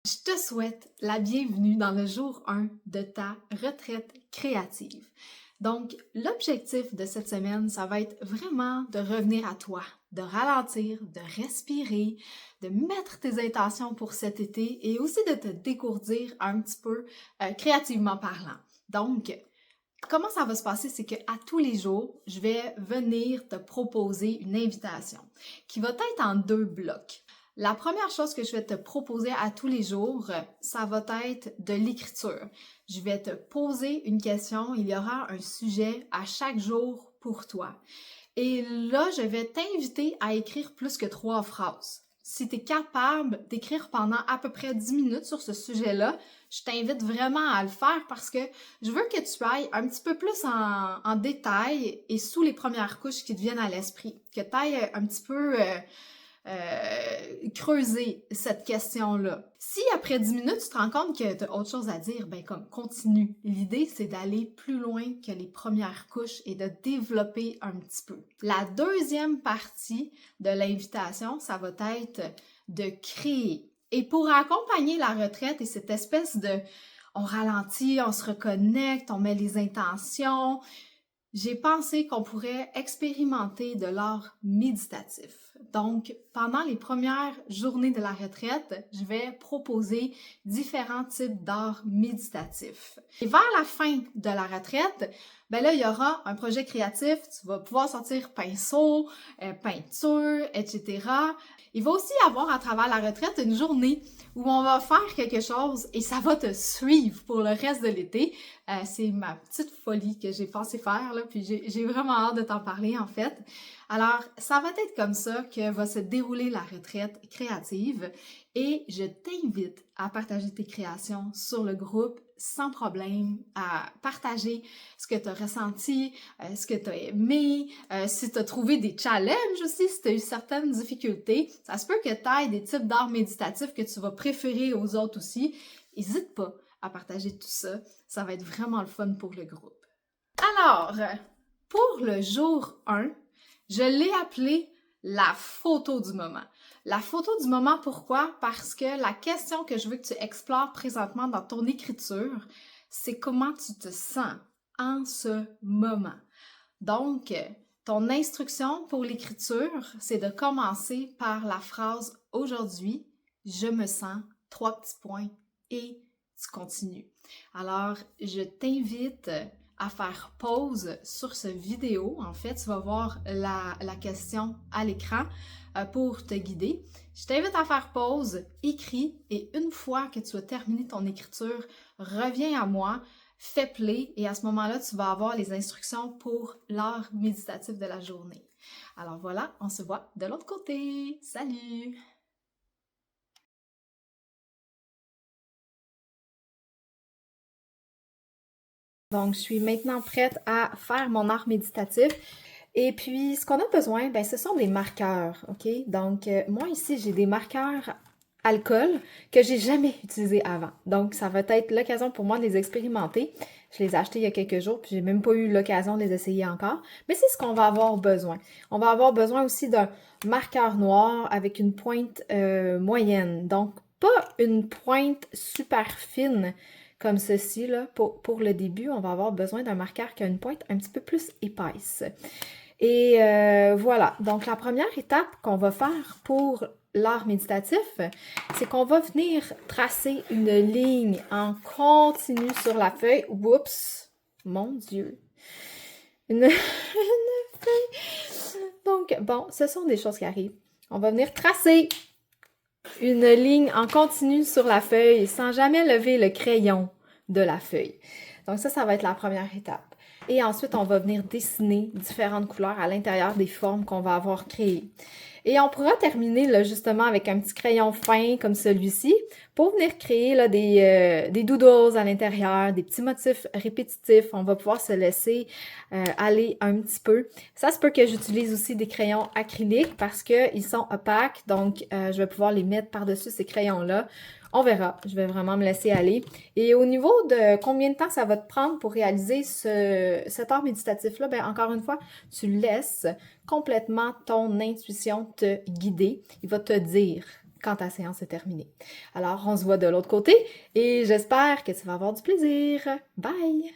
Je te souhaite la bienvenue dans le jour 1 de ta retraite créative. Donc, l'objectif de cette semaine, ça va être vraiment de revenir à toi, de ralentir, de respirer, de mettre tes intentions pour cet été et aussi de te dégourdir un petit peu créativement parlant. Donc, comment ça va se passer, c'est qu'à tous les jours, je vais venir te proposer une invitation qui va être en 2 blocs. La première chose que je vais te proposer à tous les jours, ça va être de l'écriture. Je vais te poser une question, il y aura un sujet à chaque jour pour toi. Et là, je vais t'inviter à écrire plus que 3 phrases. Si tu es capable d'écrire pendant à peu près 10 minutes sur ce sujet-là, je t'invite vraiment à le faire parce que je veux que tu ailles un petit peu plus en détail et sous les premières couches qui te viennent à l'esprit. Que tu ailles un petit peu creuser cette question-là. Si après 10 minutes, tu te rends compte que tu as autre chose à dire, ben comme continue. L'idée, c'est d'aller plus loin que les premières couches et de développer un petit peu. La deuxième partie de l'invitation, ça va être de créer. Et pour accompagner la retraite et cette espèce de on ralentit, on se reconnecte, on met les intentions, j'ai pensé qu'on pourrait expérimenter de l'art méditatif. Donc, pendant les premières journées de la retraite, je vais proposer différents types d'art méditatif. Et vers la fin de la retraite, ben là, il y aura un projet créatif, tu vas pouvoir sortir pinceau, peinture, etc. Il va aussi y avoir à travers la retraite une journée où on va faire quelque chose et ça va te suivre pour le reste de l'été. C'est ma petite folie que j'ai pensé faire, là, puis j'ai vraiment hâte de t'en parler, en fait. Alors, ça va être comme ça que va se dérouler la retraite créative et je t'invite à partager tes créations sur le groupe sans problème, à partager ce que tu as ressenti, ce que tu as aimé, si tu as trouvé des challenges aussi, si tu as eu certaines difficultés. Ça se peut que tu aies des types d'art méditatifs que tu vas préférer aux autres aussi. N'hésite pas à partager tout ça. Ça va être vraiment le fun pour le groupe. Alors, pour le jour 1, je l'ai appelé la photo du moment. La photo du moment, pourquoi? Parce que la question que je veux que tu explores présentement dans ton écriture, c'est comment tu te sens en ce moment. Donc, ton instruction pour l'écriture, c'est de commencer par la phrase « Aujourd'hui, je me sens », 3 petits points, et tu continues. Alors, je t'invite à faire pause sur ce vidéo. En fait, tu vas voir la question à l'écran pour te guider. Je t'invite à faire pause, écris, et une fois que tu as terminé ton écriture, reviens à moi, fais play, et à ce moment-là, tu vas avoir les instructions pour l'art méditatif de la journée. Alors voilà, on se voit de l'autre côté. Salut! Donc, je suis maintenant prête à faire mon art méditatif. Et puis, ce qu'on a besoin, ben, ce sont des marqueurs, OK? Donc, moi, ici, j'ai des marqueurs alcool que j'ai jamais utilisés avant. Donc, ça va être l'occasion pour moi de les expérimenter. Je les ai achetés il y a quelques jours, puis j'ai même pas eu l'occasion de les essayer encore. Mais c'est ce qu'on va avoir besoin. On va avoir besoin aussi d'un marqueur noir avec une pointe moyenne. Donc, pas une pointe super fine, comme ceci, là, pour le début, on va avoir besoin d'un marqueur qui a une pointe un petit peu plus épaisse. Et voilà, donc la première étape qu'on va faire pour l'art méditatif, c'est qu'on va venir tracer une ligne en continu sur la feuille. Oups, mon Dieu. Une feuille. Donc, bon, ce sont des choses qui arrivent. On va venir tracer une ligne en continu sur la feuille sans jamais lever le crayon de la feuille. Donc ça va être la première étape. Et ensuite, on va venir dessiner différentes couleurs à l'intérieur des formes qu'on va avoir créées. Et on pourra terminer là, justement avec un petit crayon fin comme celui-ci pour venir créer là, des doodles à l'intérieur, des petits motifs répétitifs. On va pouvoir se laisser aller un petit peu. Ça se peut que j'utilise aussi des crayons acryliques parce qu'ils sont opaques, donc je vais pouvoir les mettre par-dessus ces crayons-là. On verra, je vais vraiment me laisser aller. Et au niveau de combien de temps ça va te prendre pour réaliser cet art méditatif-là, bien encore une fois, tu laisses complètement ton intuition te guider. Il va te dire quand ta séance est terminée. Alors, on se voit de l'autre côté et j'espère que tu vas avoir du plaisir. Bye!